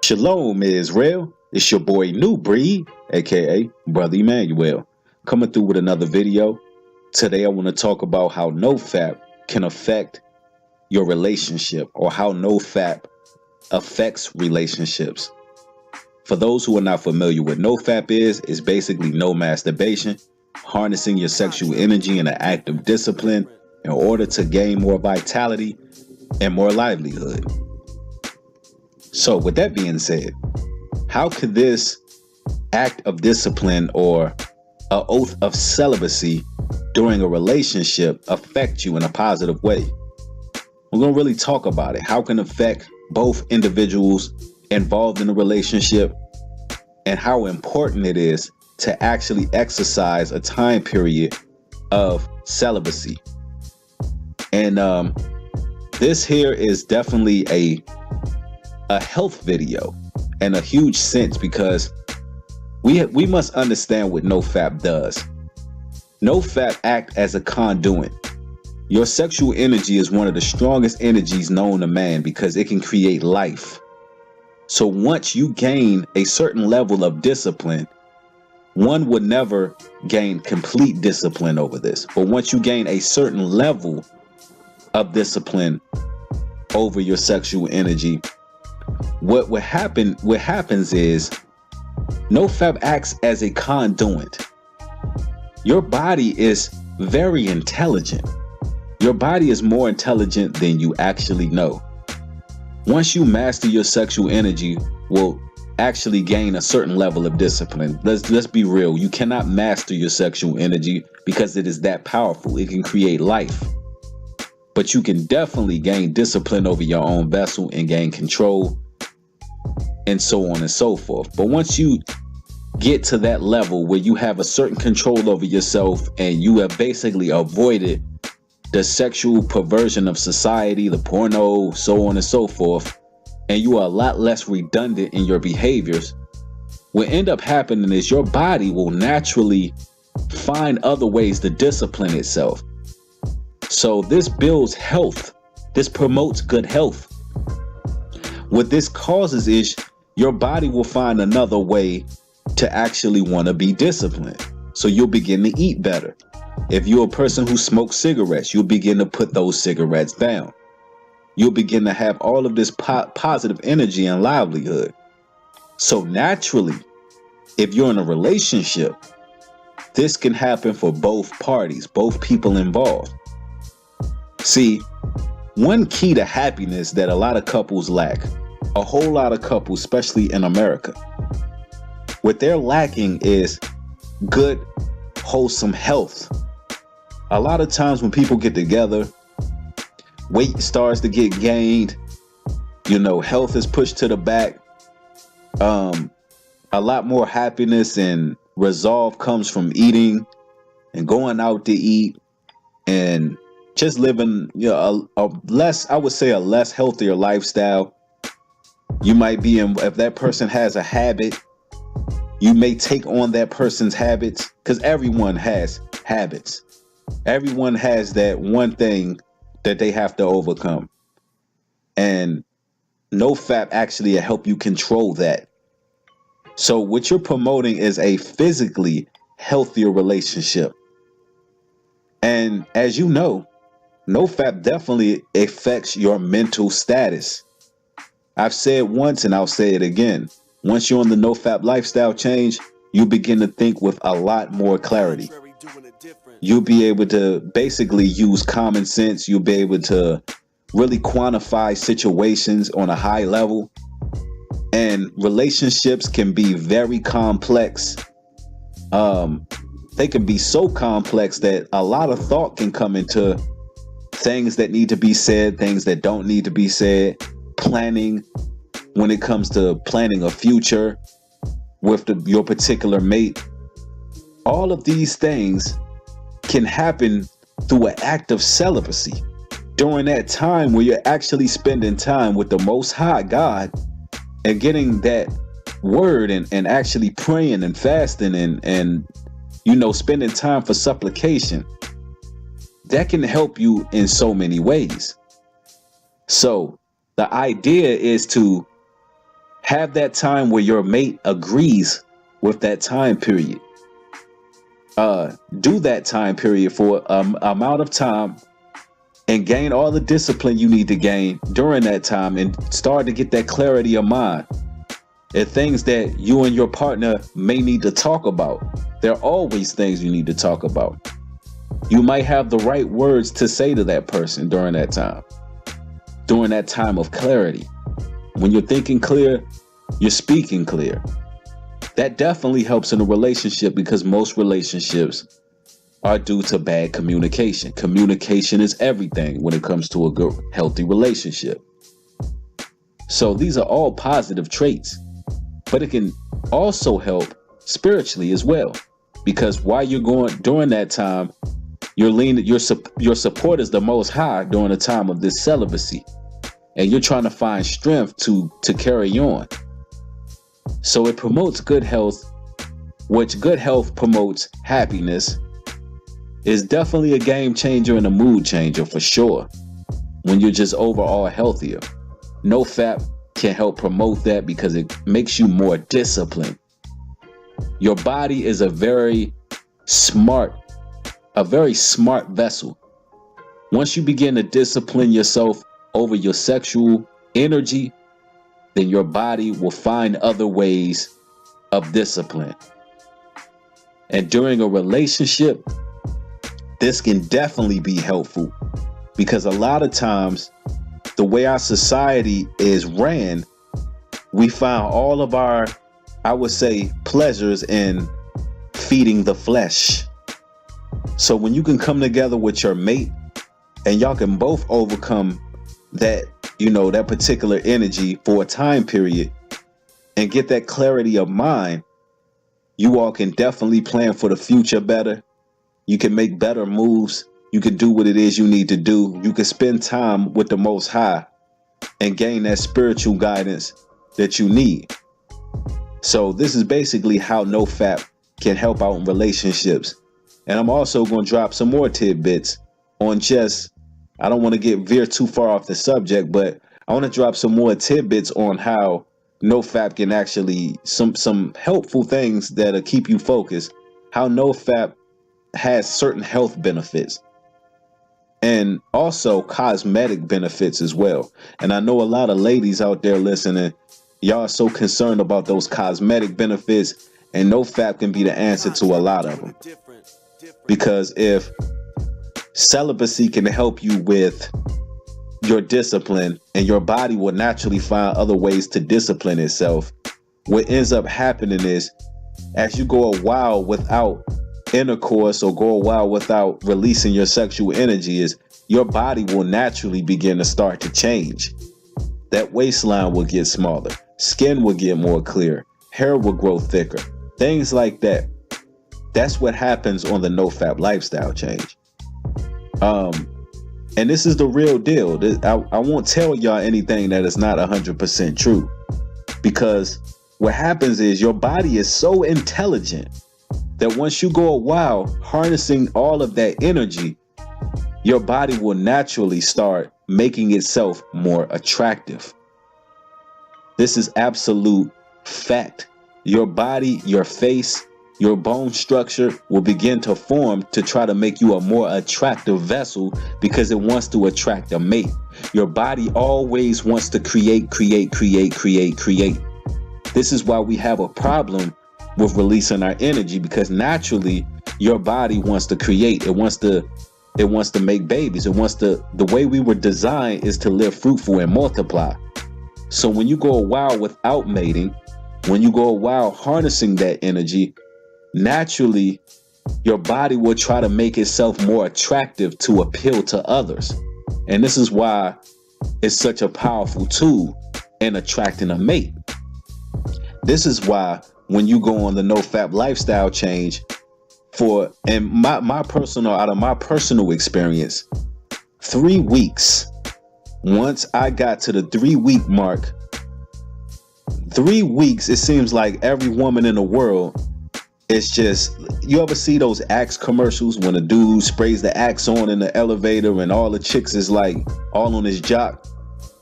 Shalom, Israel. It's your boy New Breed, aka Brother Emmanuel, coming through with another video. Today I want to talk about how NoFap can affect your relationship, or how NoFap affects relationships. For those who are not familiar with NoFap is basically no masturbation, harnessing your sexual energy in an act of discipline in order to gain more vitality and more livelihood. So with that being said, how could this act of discipline or an oath of celibacy during a relationship affect you in a positive way? We're going to really talk about it. How can it affect both individuals involved in a relationship, and how important it is to actually exercise a time period of celibacy. And this here is definitely a health video in a huge sense, because we must understand what NoFap does. NoFap act as a conduit. Your sexual energy is one of the strongest energies known to man because it can create life. So once you gain a certain level of discipline, one would never gain complete discipline over this, but once you gain a certain level of discipline over your sexual energy, what happens is NoFap acts as a conduit. Your body is very intelligent. Your body is more intelligent than you actually know. Once you master your sexual energy, will actually gain a certain level of discipline. Let's be real. You cannot master your sexual energy because it is that powerful. It can create life. But you can definitely gain discipline over your own vessel and gain control, and so on and so forth. But once you get to that level where you have a certain control over yourself and you have basically avoided the sexual perversion of society, the porno, so on and so forth, and you are a lot less redundant in your behaviors, what end up happening is your body will naturally find other ways to discipline itself. So this builds health. This promotes good health. What this causes is your body will find another way to actually want to be disciplined. So you'll begin to eat better. If you're a person who smokes cigarettes, you'll begin to put those cigarettes down. You'll begin to have all of this positive energy and livelihood. So naturally, if you're in a relationship, this can happen for both parties, both people involved. See, one key to happiness that a lot of couples lack, a whole lot of couples, especially in America, what they're lacking is good, wholesome health. A lot of times when people get together, weight starts to get gained, health is pushed to the back. A lot more happiness and resolve comes from eating and going out to eat and just living a less healthier lifestyle. You might be if that person has a habit, you may take on that person's habits, because everyone has habits. Everyone has that one thing that they have to overcome. And NoFap actually help you control that. So what you're promoting is a physically healthier relationship. And as you know, NoFap definitely affects your mental status. I've said once and I'll say it again. Once you're on the NoFap lifestyle change, you begin to think with a lot more clarity. You'll be able to basically use common sense. You'll be able to really quantify situations on a high level. And relationships can be very complex. They can be so complex that a lot of thought can come into things that need to be said, things that don't need to be said, planning when it comes to planning a future with your particular mate. All of these things can happen through an act of celibacy during that time where you're actually spending time with the Most High God and getting that word and actually praying and fasting and spending time for supplication. That can help you in so many ways. So the idea is to Have that time where your mate agrees with that time period. Do that time period for amount of time and gain all the discipline you need to gain during that time and start to get that clarity of mind and things that you and your partner may need to talk about. There are always things you need to talk about. You might have the right words to say to that person during that time of clarity. When you're thinking clear, you're speaking clear. That definitely helps in a relationship because most relationships are due to bad communication. Communication is everything when it comes to a good, healthy relationship. So these are all positive traits, but it can also help spiritually as well, because while you're going during that time, your support is the most high during the time of this celibacy, and you're trying to find strength to carry on. So it promotes good health, which good health promotes happiness. Is definitely a game changer and a mood changer for sure when you're just overall healthier. NoFap can help promote that because it makes you more disciplined. Your body is a very smart vessel. Once you begin to discipline yourself over your sexual energy, then your body will find other ways of discipline. And during a relationship, this can definitely be helpful because a lot of times the way our society is ran, we find all of our, I would say, pleasures in feeding the flesh. So when you can come together with your mate and y'all can both overcome that, that particular energy for a time period and get that clarity of mind, you all can definitely plan for the future better. You can make better moves. You can do what it is you need to do. You can spend time with the Most High and gain that spiritual guidance that you need. So this is basically how NoFap can help out in relationships. And I'm also going to drop some more tidbits on I don't want to veer too far off the subject, but I want to drop some more tidbits on how NoFap can actually, some helpful things that'll keep you focused, how NoFap has certain health benefits and also cosmetic benefits as well. And I know a lot of ladies out there listening, y'all are so concerned about those cosmetic benefits, and NoFap can be the answer to a lot of them. Because if celibacy can help you with your discipline and your body will naturally find other ways to discipline itself, what ends up happening is as you go a while without intercourse or go a while without releasing your sexual energy, is your body will naturally begin to start to change. That waistline will get smaller, skin will get more clear, hair will grow thicker, things like that. That's what happens on the NoFap lifestyle change. And this is the real deal. I won't tell y'all anything that is not 100% true, because what happens is your body is so intelligent that once you go a while harnessing all of that energy, your body will naturally start making itself more attractive. This is absolute fact. Your body, your face, your bone structure will begin to form to try to make you a more attractive vessel because it wants to attract a mate. Your body always wants to create. This is why we have a problem with releasing our energy, because naturally your body wants to create. It wants to make babies. The way we were designed is to live fruitful and multiply. So when you go a while without mating, when you go a while harnessing that energy, naturally your body will try to make itself more attractive to appeal to others. And this is why it's such a powerful tool in attracting a mate. This is why when you go on the NoFap lifestyle change, out of my personal experience, 3 weeks, once I got to the 3-week mark, 3 weeks, it seems like every woman in the world, it's just, you ever see those Axe commercials when a dude sprays the Axe on in the elevator and all the chicks is like all on his jock?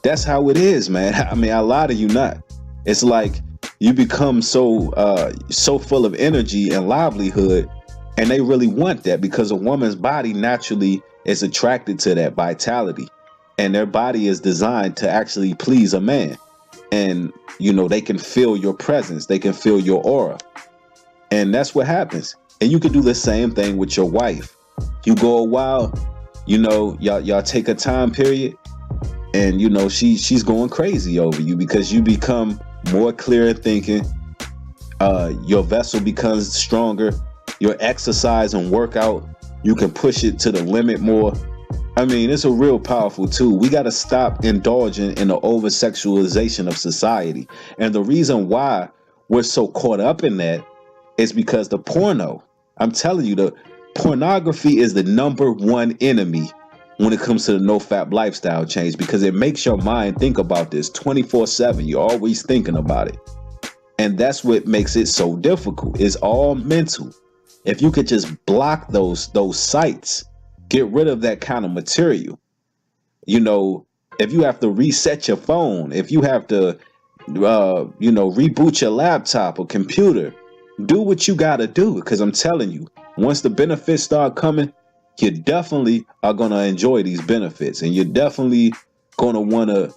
That's how it is, man. I mean, I lie to you not. It's like you become so full of energy and livelihood, and they really want that because a woman's body naturally is attracted to that vitality, and their body is designed to actually please a man. And they can feel your presence, they can feel your aura, and that's what happens. And you can do the same thing with your wife. You go a while, y'all take a time period, and she's going crazy over you because you become more clear thinking. Your vessel becomes stronger. Your exercise and workout, you can push it to the limit more. I mean, it's a real powerful tool. We got to stop indulging in the over sexualization of society. And the reason why we're so caught up in that is because the porno, I'm telling you, the pornography is the #1 enemy when it comes to the no-fap lifestyle change, because it makes your mind think about this 24/7. You're always thinking about it. And that's what makes it so difficult. It's all mental. If you could just block those sites, get rid of that kind of material. If you have to reset your phone, if you have to, reboot your laptop or computer, do what you got to do. Because I'm telling you, once the benefits start coming, you definitely are going to enjoy these benefits, and you're definitely going to want to,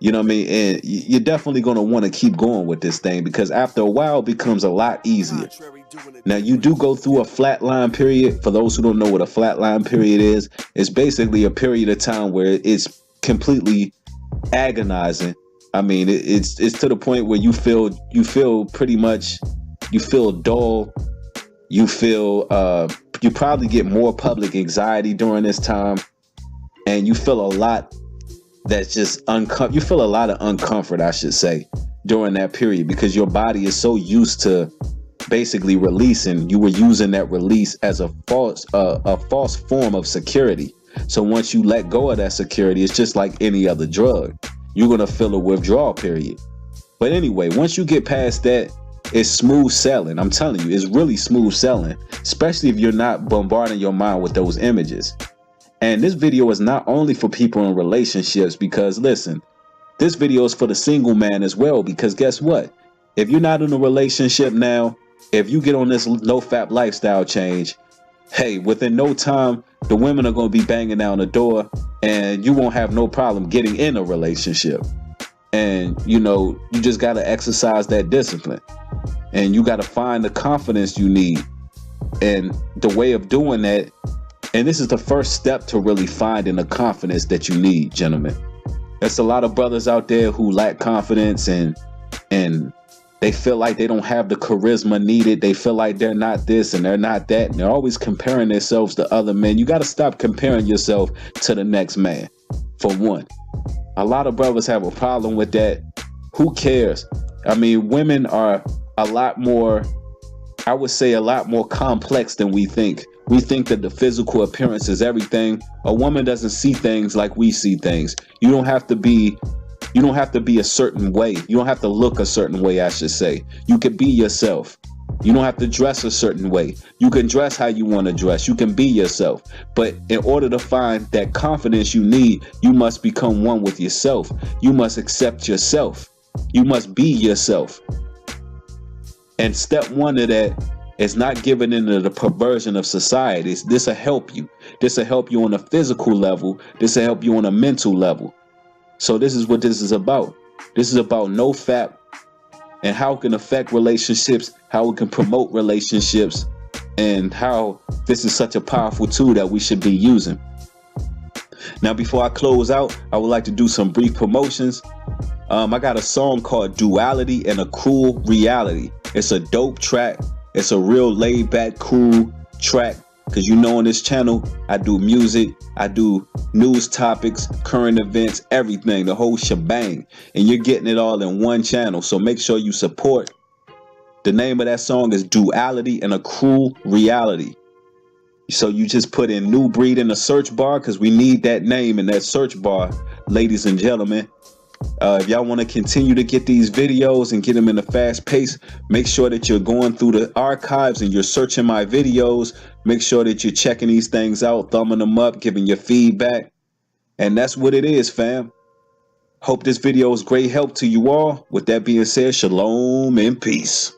and you're definitely going to want to keep going with this thing, because after a while it becomes a lot easier. Now, you do go through a flatline period. For those who don't know what a flatline period is, it's basically a period of time where it's completely agonizing. I mean, it's to the point where you feel pretty much, you feel dull. You feel, you probably get more public anxiety during this time, and you feel a lot that's just you feel a lot of uncomfort, I should say, during that period, because your body is so used to basically releasing. You were using that release as a false form of security. So once you let go of that security, it's just like any other drug. You're going to feel a withdrawal period. But anyway, once you get past that, it's smooth sailing. I'm telling you, it's really smooth sailing, especially if you're not bombarding your mind with those images. And this video is not only for people in relationships, because listen, this video is for the single man as well, because guess what? If you're not in a relationship now, if you get on this no-fap lifestyle change, hey, within no time, the women are going to be banging down the door, and you won't have no problem getting in a relationship. And, you just got to exercise that discipline, and you got to find the confidence you need. And the way of doing that, and this is the first step to really finding the confidence that you need, gentlemen. There's a lot of brothers out there who lack confidence, and they feel like they don't have the charisma needed. They feel like they're not this and they're not that. And they're always comparing themselves to other men. You got to stop comparing yourself to the next man, for one. A lot of brothers have a problem with that. Who cares? I mean, women are a lot more, I would say, a lot more complex than we think. We think that the physical appearance is everything. A woman doesn't see things like we see things. You don't have to be a certain way. You don't have to look a certain way, I should say. You can be yourself. You don't have to dress a certain way. You can dress how you want to dress. You can be yourself. But in order to find that confidence you need, you must become one with yourself. You must accept yourself. You must be yourself. And step one of that is not giving into the perversion of society. This will help you. This will help you on a physical level. This will help you on a mental level. So this is what this is about. This is about no fap and how it can affect relationships, how it can promote relationships, and how this is such a powerful tool that we should be using. Now, before I close out, I would like to do some brief promotions. I got a song called Duality and a Cruel Reality. It's a dope track. It's a real laid back, cool track. Because on this channel, I do music, I do news topics, current events, everything, the whole shebang. And you're getting it all in one channel. So make sure you support. The name of that song is Duality and a Cruel Reality. So you just put in New Breed in the search bar, because we need that name in that search bar, ladies and gentlemen. If y'all want to continue to get these videos and get them in a fast pace, make sure that you're going through the archives and you're searching my videos. Make sure that you're checking these things out, thumbing them up, giving your feedback. And that's what it is, fam. Hope this video is great help to you all. With that being said, shalom and peace.